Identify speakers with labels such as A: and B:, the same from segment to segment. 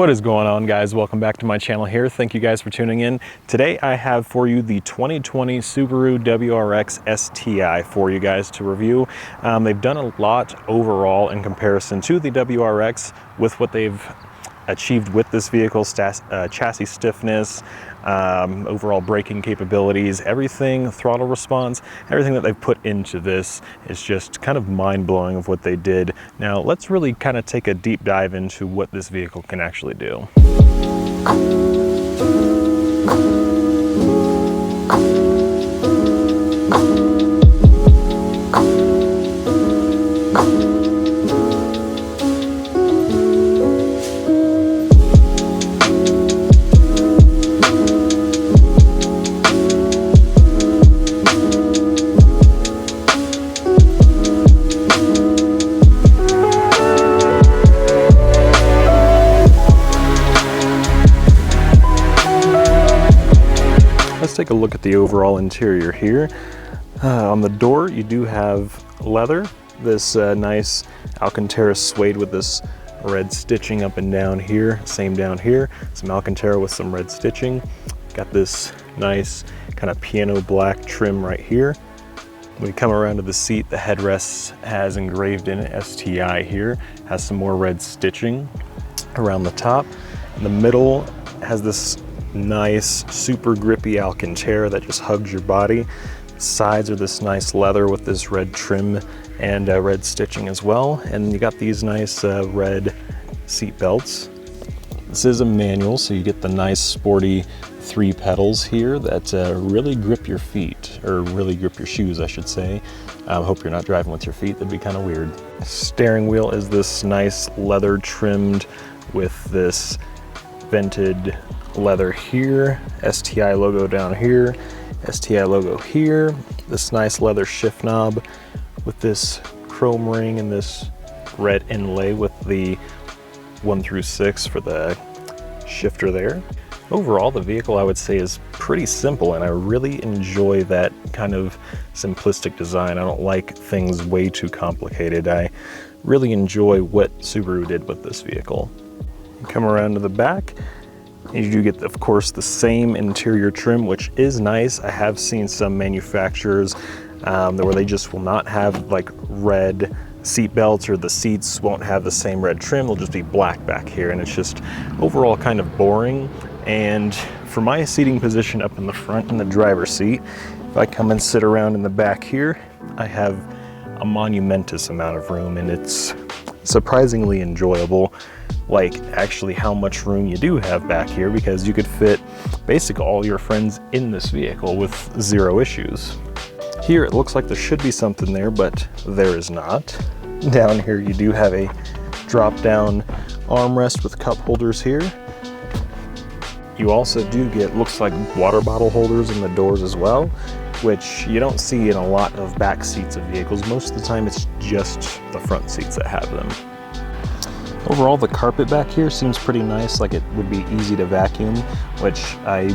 A: What is going on, guys? Welcome back to my channel here. Thank you guys for tuning in. Today I have for you the 2020 Subaru WRX STI for you guys to review. They've done a lot overall in comparison to the WRX with what they've achieved with this vehicle, chassis stiffness, overall braking capabilities, everything, throttle response, everything that they've put into this is just kind of mind-blowing of what they did. Now let's really kind of take a deep dive into what this vehicle can actually do. Let's take a look at the overall interior here. On the door, you do have leather, this nice Alcantara suede with this red stitching up and down here, same down here, some Alcantara with some red stitching. Got this nice kind of piano black trim right here. When you come around to the seat, the headrest has engraved in it STI here, has some more red stitching around the top. In the middle has this nice super grippy Alcantara that just hugs your body. Sides are this nice leather with this red trim and red stitching as well, and you got these nice red seat belts. This is a manual, so you get the nice sporty 3 pedals here that really grip your feet, or really grip your shoes I should say. I hope you're not driving with your feet, that'd be kind of weird. Steering wheel is this nice leather trimmed with this vented leather here, STI logo down here, STI logo here, this nice leather shift knob with this chrome ring and this red inlay with the 1 through 6 for the shifter there. Overall, the vehicle I would say is pretty simple, and I really enjoy that kind of simplistic design. I don't like things way too complicated. I really enjoy what Subaru did with this vehicle. You come around to the back, you do get, of course, the same interior trim, which is nice. I have seen some manufacturers where they just will not have like red seat belts, or the seats won't have the same red trim. They'll just be black back here, and it's just overall kind of boring. And for my seating position up in the front in the driver's seat, if I come and sit around in the back here, I have a monumentous amount of room, and it's surprisingly enjoyable. Like actually how much room you do have back here, because you could fit basically all your friends in this vehicle with 0 issues. Here it looks like there should be something there, but there is not. Down here you do have a drop down armrest with cup holders here. You also do get, looks like, water bottle holders in the doors as well, which you don't see in a lot of back seats of vehicles. Most of the time it's just the front seats that have them. Overall, the carpet back here seems pretty nice, like it would be easy to vacuum, which I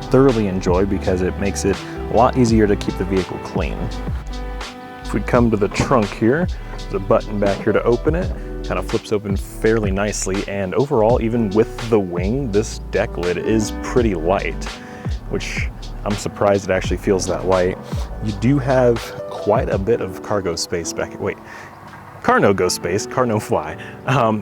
A: thoroughly enjoy because it makes it a lot easier to keep the vehicle clean. If we come to the trunk here, there's a button back here to open it. Kind of flips open fairly nicely, and overall, even with the wing, this deck lid is pretty light, which I'm surprised it actually feels that light. You do have quite a bit of cargo space back here. Wait. Car no go space, car no fly.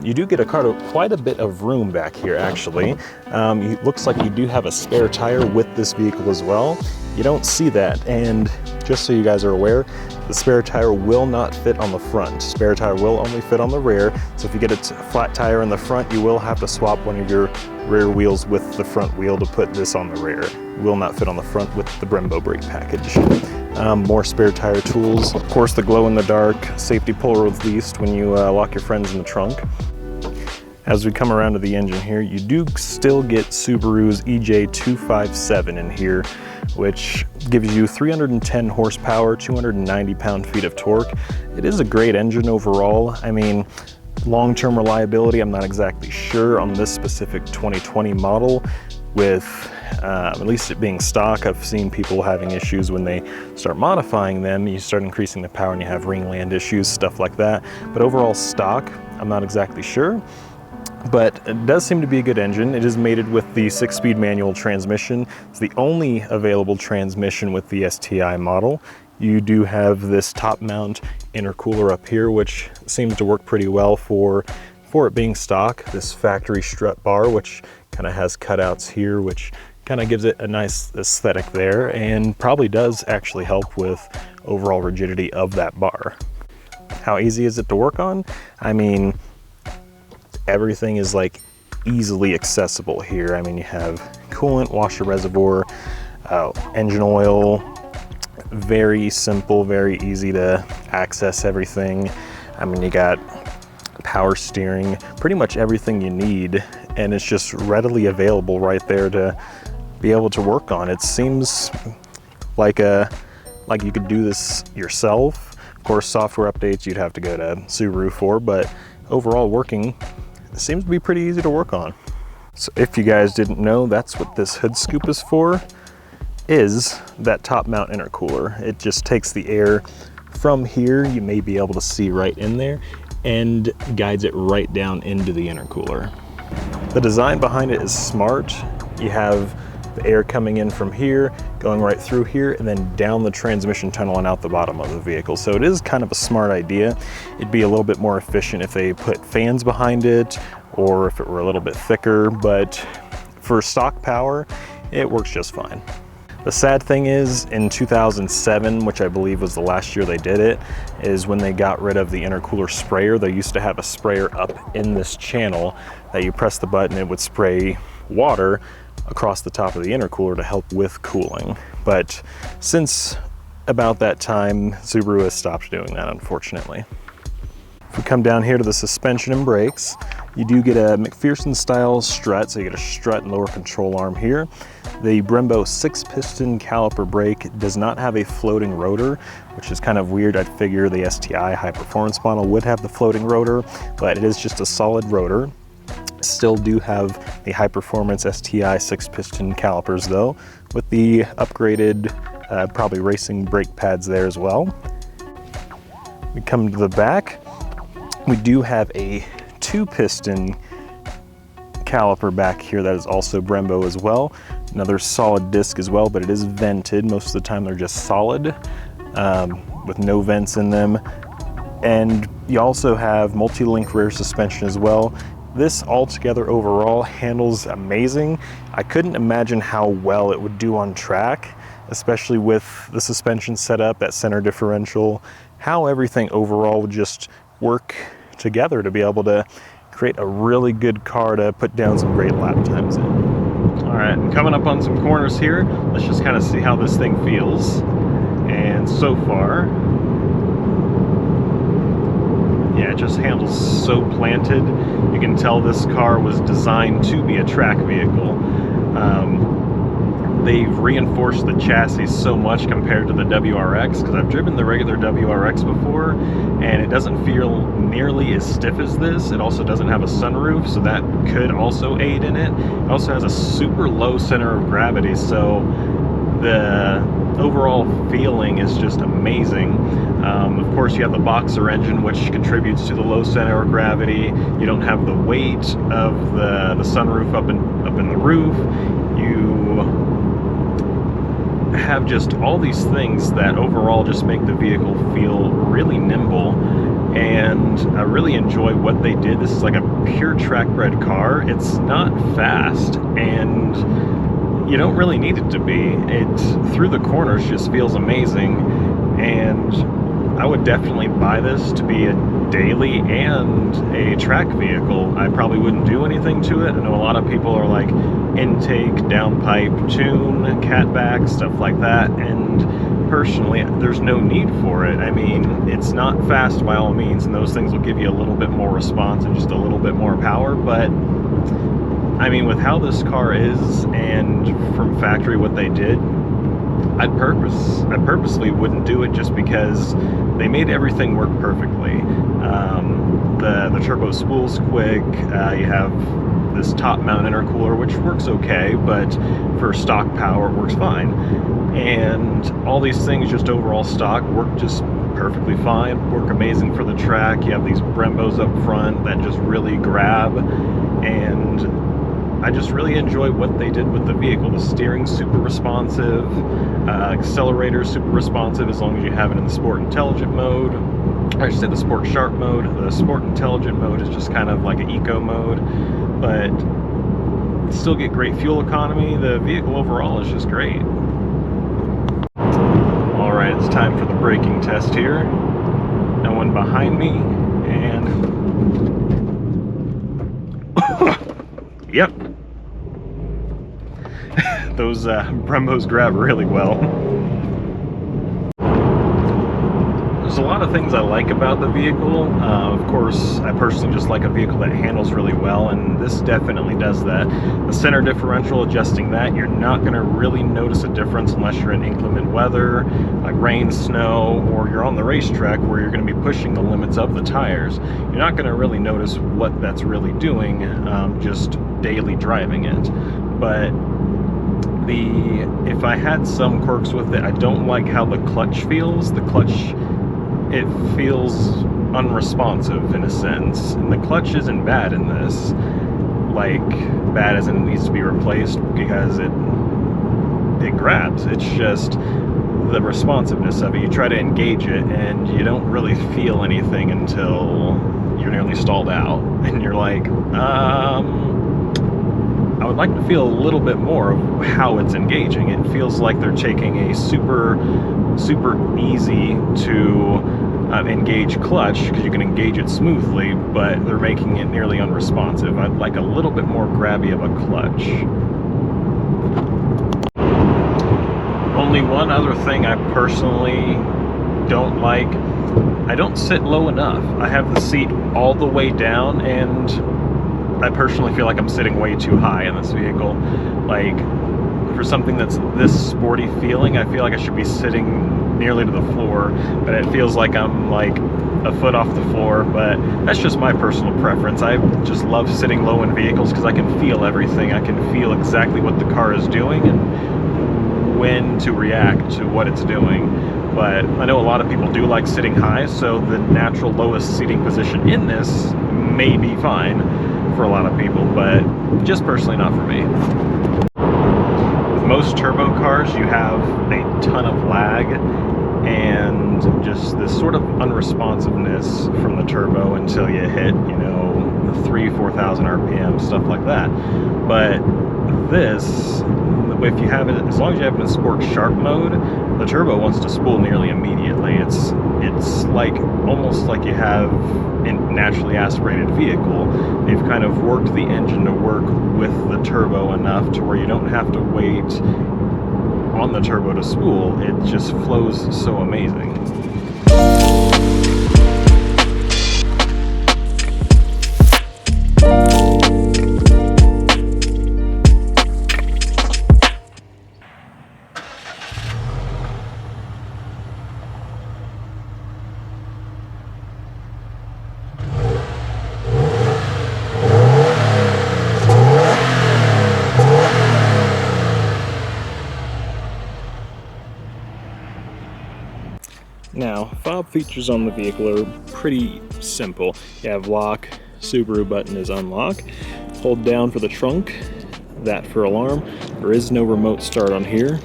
A: You do get quite a bit of room back here actually. It looks like you do have a spare tire with this vehicle as well. You don't see that, and just so you guys are aware, the spare tire will not fit on the front. Spare tire will only fit on the rear, so if you get a flat tire in the front, you will have to swap one of your rear wheels with the front wheel to put this on the rear. It will not fit on the front with the Brembo brake package. More spare tire tools. Of course, the glow-in-the-dark safety pull release when you lock your friends in the trunk. As we come around to the engine here, you do still get Subaru's EJ257 in here, which gives you 310 horsepower, 290 pound-feet of torque. It is a great engine overall. I mean, long-term reliability, I'm not exactly sure on this specific 2020 model. With at least it being stock, I've seen people having issues when they start modifying them. You start increasing the power and you have ringland issues, stuff like that. But overall stock, I'm not exactly sure. but it does seem to be a good engine. It is mated with the 6-speed manual transmission. It's the only available transmission with the STI model. You do have this top mount intercooler up here, which seems to work pretty well for it being stock. This factory strut bar, which kind of has cutouts here, which kind of gives it a nice aesthetic there, and probably does actually help with overall rigidity of that bar. How easy is it to work on? I mean, everything is like easily accessible here. I mean, you have coolant, washer reservoir, engine oil, very simple, very easy to access everything. I mean, you got power steering, pretty much everything you need, and it's just readily available right there to be able to work on. It seems like you could do this yourself. Of course, software updates you'd have to go to Subaru for, but overall working, it seems to be pretty easy to work on. So if you guys didn't know, that's what this hood scoop is for, is that top mount intercooler. It just takes the air from here, you may be able to see right in there, and guides it right down into the intercooler. The design behind it is smart. You have the air coming in from here, going right through here, and then down the transmission tunnel and out the bottom of the vehicle. So it is kind of a smart idea. It'd be a little bit more efficient if they put fans behind it, or if it were a little bit thicker, but for stock power, it works just fine. The sad thing is, in 2007, which I believe was the last year they did it, is when they got rid of the intercooler sprayer. They used to have a sprayer up in this channel that you press the button, it would spray water across the top of the intercooler to help with cooling. But since about that time, Subaru has stopped doing that, unfortunately. If we come down here to the suspension and brakes, you do get a McPherson style strut, so you get a strut and lower control arm here. The Brembo 6-piston caliper brake does not have a floating rotor, which is kind of weird. I'd figure the STI high performance model would have the floating rotor, but it is just a solid rotor. Still do have the high performance STI 6-piston calipers though, with the upgraded probably racing brake pads there as well. We come to the back, we do have a 2-piston caliper back here that is also Brembo as well. Another solid disc as well, but it is vented. Most of the time they're just solid with no vents in them. And you also have multi-link rear suspension as well. This altogether overall handles amazing. I couldn't imagine how well it would do on track, especially with the suspension setup, that center differential, how everything overall would just work together to be able to create a really good car to put down some great lap times in. All right, I'm coming up on some corners here. Let's just kind of see how this thing feels. And so far, yeah, it just handles so planted. You can tell this car was designed to be a track vehicle. They've reinforced the chassis so much compared to the WRX, because I've driven the regular WRX before, and it doesn't feel nearly as stiff as this. It also doesn't have a sunroof, so that could also aid in it. It also has a super low center of gravity, so the overall feeling is just amazing. Of course, you have the boxer engine, which contributes to the low center of gravity. You don't have the weight of the sunroof up in the roof. You have just all these things that overall just make the vehicle feel really nimble, and I really enjoy what they did. This is like a pure track-bred car. It's not fast, and you don't really need it to be. It, through the corners, just feels amazing, and I would definitely buy this to be a daily and a track vehicle. I probably wouldn't do anything to it. I know a lot of people are like intake, downpipe, tune, catback, stuff like that, and personally, there's no need for it. I mean, it's not fast by all means, and those things will give you a little bit more response and just a little bit more power, but I mean, with how this car is and from factory what they did, I purposely wouldn't do it, just because they made everything work perfectly. The turbo spool's quick. You have this top mount intercooler, which works okay, but for stock power it works fine. And all these things, just overall stock, work just perfectly fine, work amazing for the track. You have these Brembos up front that just really grab, and I just really enjoy what they did with the vehicle. The steering's super responsive, accelerator super responsive as long as you have it in the Sport Intelligent mode. I should say the Sport Sharp mode. The Sport Intelligent mode is just kind of like an eco mode, but still get great fuel economy. The vehicle overall is just great. Alright, it's time for the braking test here. No one behind me, and yep. Those Brembos grab really well. There's a lot of things I like about the vehicle. Of course, I personally just like a vehicle that handles really well, and this definitely does that. The center differential, adjusting that, you're not going to really notice a difference unless you're in inclement weather, like rain, snow, or you're on the racetrack where you're going to be pushing the limits of the tires. You're not going to really notice what that's really doing, just daily driving it. But if I had some quirks with it, I don't like how the clutch feels. The clutch, it feels unresponsive in a sense, and the clutch isn't bad in this, like bad as in it needs to be replaced, because it grabs. It's just the responsiveness of it. You try to engage it and you don't really feel anything until you're nearly stalled out, and you're like, I would like to feel a little bit more of how it's engaging. It feels like they're taking a super easy to engage clutch, because you can engage it smoothly, but they're making it nearly unresponsive. I'd like a little bit more grabby of a clutch. Only one other thing I personally don't like, I don't sit low enough. I have the seat all the way down, and I personally feel like I'm sitting way too high in this vehicle. Like, for something that's this sporty feeling, I feel like I should be sitting nearly to the floor, but it feels like I'm like a foot off the floor. But that's just my personal preference. I just love sitting low in vehicles because I can feel everything. I can feel exactly what the car is doing and when to react to what it's doing. But I know a lot of people do like sitting high, so the natural lowest seating position in this may be fine for a lot of people, but just personally not for me. With most turbo cars, you have a ton of lag and just this sort of unresponsiveness from the turbo until you hit, you know, the 3,000-4,000 RPM, stuff like that. But this, if you have it, as long as you have it in Sport Sharp mode, the turbo wants to spool nearly immediately. It's like almost like you have a naturally aspirated vehicle. They've kind of worked the engine to work with the turbo enough to where you don't have to wait on the turbo to spool. It just flows so amazing. Now, fob features on the vehicle are pretty simple. You have lock, Subaru button is unlock, hold down for the trunk, that for alarm. There is no remote start on here.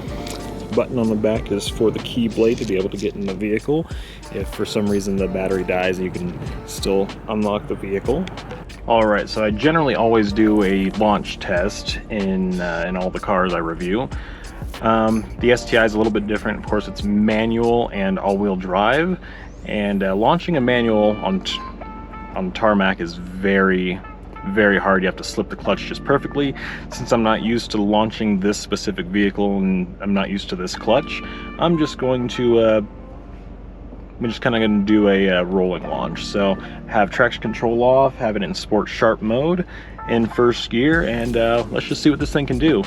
A: Button on the back is for the key blade to be able to get in the vehicle. If for some reason the battery dies, you can still unlock the vehicle. Alright, so I generally always do a launch test in all the cars I review. The STI is a little bit different. Of course, it's manual and all-wheel drive, and launching a manual on tarmac is very hard. You have to slip the clutch just perfectly. Since I'm not used to launching this specific vehicle and I'm not used to this clutch, I'm just kind of going to do a rolling launch. So have traction control off, have it in Sport Sharp mode in first gear, and let's just see what this thing can do.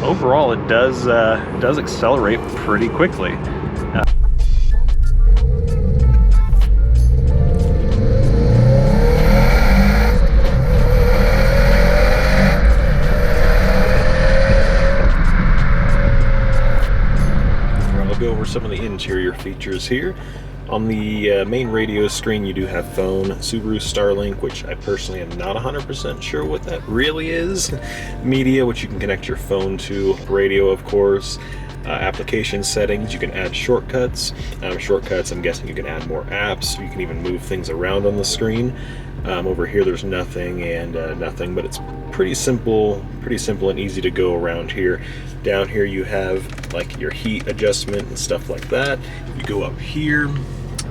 A: Overall, it does accelerate pretty quickly. go over some of the interior features here. On the main radio screen, you do have phone, Subaru Starlink, which I personally am not 100% sure what that really is. Media, which you can connect your phone to. Radio, of course. Application settings, you can add shortcuts. Shortcuts, I'm guessing you can add more apps. You can even move things around on the screen. Over here, there's nothing and nothing, but it's pretty simple and easy to go around here. Down here, you have like your heat adjustment and stuff like that. You go up here.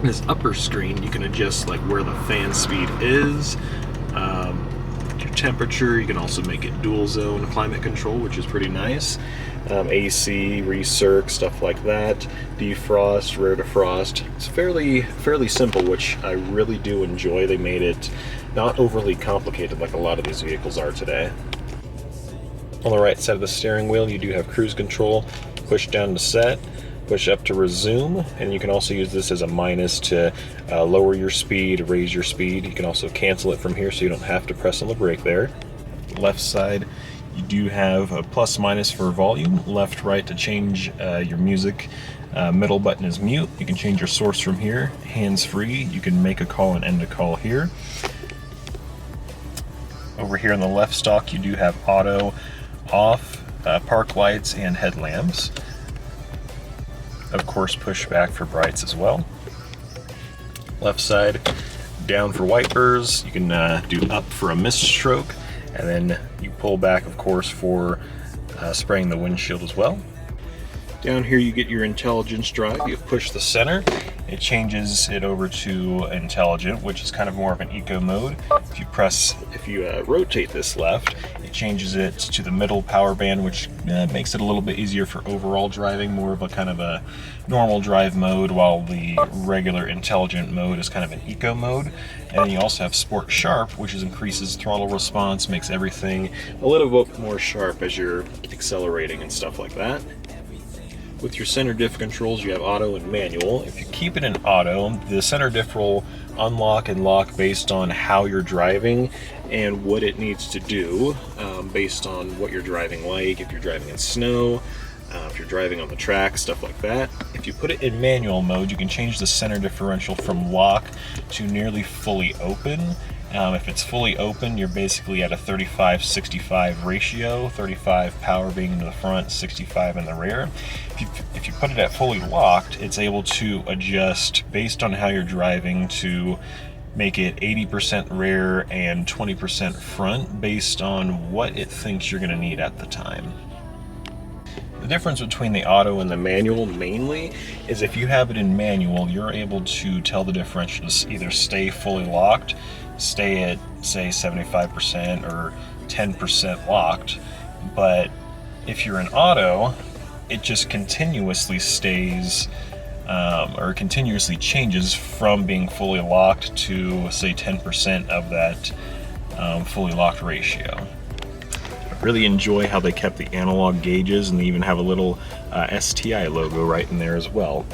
A: This upper screen, you can adjust like where the fan speed is, your temperature. You can also make it dual zone climate control, which is pretty nice. AC, recirc, stuff like that. Defrost, rear defrost. It's fairly simple, which I really do enjoy. They made it not overly complicated like a lot of these vehicles are today. On the right side of the steering wheel, you do have cruise control. Push down to set. Push up to resume, and you can also use this as a minus to lower your speed, raise your speed. You can also cancel it from here so you don't have to press on the brake there. Left side, you do have a plus minus for volume, left, right to change your music. Middle button is mute. You can change your source from here. Hands free, you can make a call and end a call here. Over here on the left stalk, you do have auto, off, park lights, and headlamps. Of course, push back for brights as well. Left side, down for wipers. You can do up for a mist stroke, and then you pull back, of course, for spraying the windshield as well. Down here you get your intelligence drive. You push the center, it changes it over to intelligent, which is kind of more of an eco mode. If you rotate this left, it changes it to the middle power band, which makes it a little bit easier for overall driving, more of a kind of a normal drive mode, while the regular intelligent mode is kind of an eco mode. And then you also have Sport Sharp, which increases throttle response, makes everything a little bit more sharp as you're accelerating and stuff like that. With your center diff controls, you have auto and manual. If you keep it in auto, the center diff will unlock and lock based on how you're driving and what it needs to do, based on what you're driving like, if you're driving in snow, if you're driving on the track, stuff like that. If you put it in manual mode, you can change the center differential from lock to nearly fully open. If it's fully open, you're basically at a 35-65 ratio, 35 power being in the front, 65 in the rear. If you put it at fully locked, it's able to adjust based on how you're driving to make it 80% rear and 20% front based on what it thinks you're going to need at the time. The difference between the auto and the manual mainly is if you have it in manual, you're able to tell the differential to either stay fully locked, stay at say 75% or 10% locked, but if you're in auto, it just continuously stays or continuously changes from being fully locked to say 10% of that fully locked ratio. I really enjoy how they kept the analog gauges, and they even have a little STI logo right in there as well.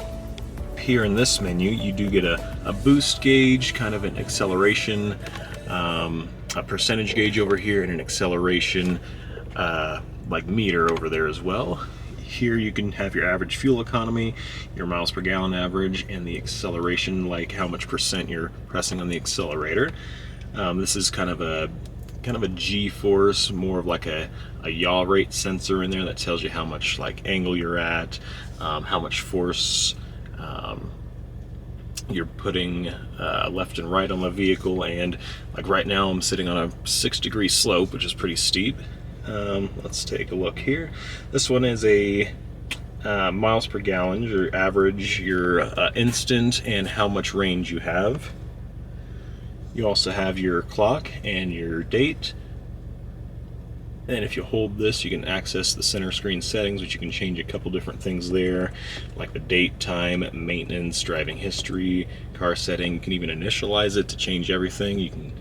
A: Here in this menu, you do get a boost gauge, kind of an acceleration, a percentage gauge over here, and an acceleration like meter over there as well. Here you can have your average fuel economy, your miles per gallon average, and the acceleration, like how much percent you're pressing on the accelerator. This is kind of a G-force, more of like a yaw rate sensor in there that tells you how much like angle you're at, how much force you're putting left and right on the vehicle. And like right now I'm sitting on a 6-degree slope, which is pretty steep. Let's take a look here. This one is a miles per gallon, your average, your instant, and how much range you have. You also have your clock and your date. And if you hold this, you can access the center screen settings, which you can change a couple different things there, like the date, time, maintenance, driving history, car setting. You can even initialize it to change everything. You can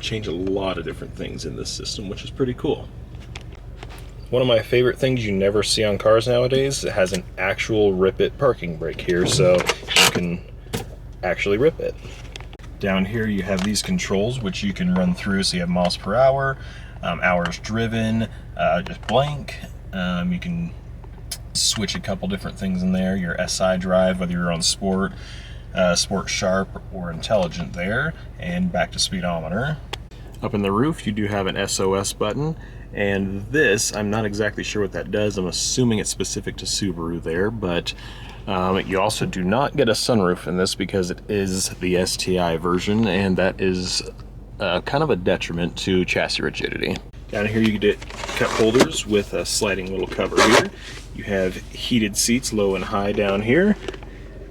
A: change a lot of different things in this system, which is pretty cool. One of my favorite things you never see on cars nowadays, it has an actual rip-it parking brake here, so you can actually rip it. Down here you have these controls, which you can run through. So you have miles per hour, hours driven, just blank. You can Switch a couple different things in there, your SI drive, whether you're on Sport, Sport Sharp, or Intelligent there, and back to speedometer. Up in the roof, you do have an SOS button, and this, I'm not exactly sure what that does. I'm assuming it's specific to Subaru there, but you also do not get a sunroof in this because it is the STI version, and that is kind of a detriment to chassis rigidity. Down here you get cup holders with a sliding little cover here. You have heated seats low and high down here.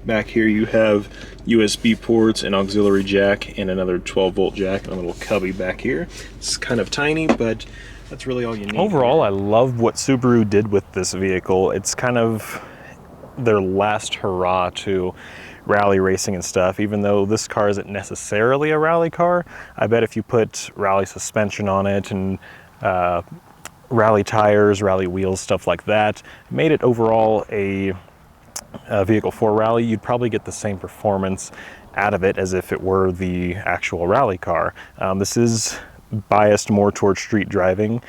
A: Back here you have USB ports, an auxiliary jack, and another 12-volt jack, and a little cubby back here. It's kind of tiny, but that's really all you need. Overall, I love what Subaru did with this vehicle. It's kind of their last hurrah to rally racing and stuff. Even though this car isn't necessarily a rally car, I bet if you put rally suspension on it and rally tires, rally wheels, stuff like that, made it overall a vehicle for rally, you'd probably get the same performance out of it as if it were the actual rally car. This is biased more towards street driving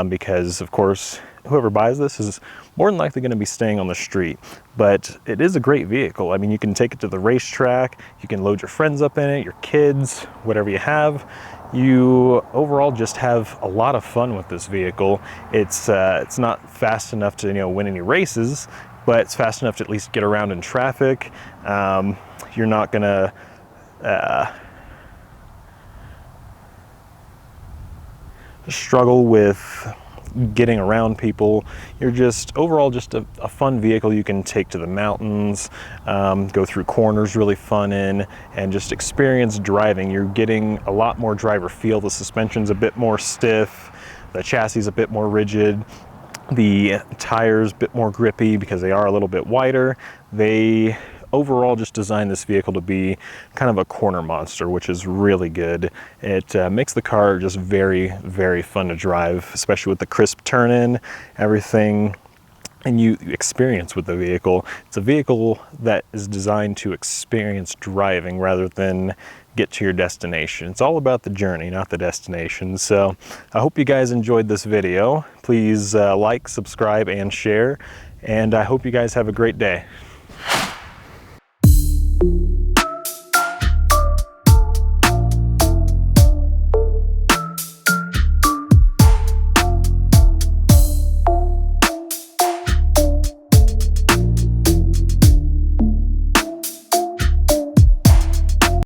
A: because, of course, whoever buys this is more than likely going to be staying on the street. But it is a great vehicle. I mean, you can take it to the racetrack, you can load your friends up in it, your kids, whatever you have. You overall just have a lot of fun with this vehicle. It's not fast enough to win any races, but it's fast enough to at least get around in traffic. You're not gonna struggle with getting around people. You're just overall just a fun vehicle you can take to the mountains, go through corners really fun in, and just experience driving. You're getting a lot more driver feel. The suspension's a bit more stiff, the chassis is a bit more rigid, the tires a bit more grippy because they are a little bit wider. They overall just designed this vehicle to be kind of a corner monster, which is really good. It makes the car just very, very fun to drive, especially with the crisp turn-in, everything, and you experience with the vehicle. It's a vehicle that is designed to experience driving rather than get to your destination. It's all about the journey, not the destination. So I hope you guys enjoyed this video. Please like, subscribe, and share, and I hope you guys have a great day.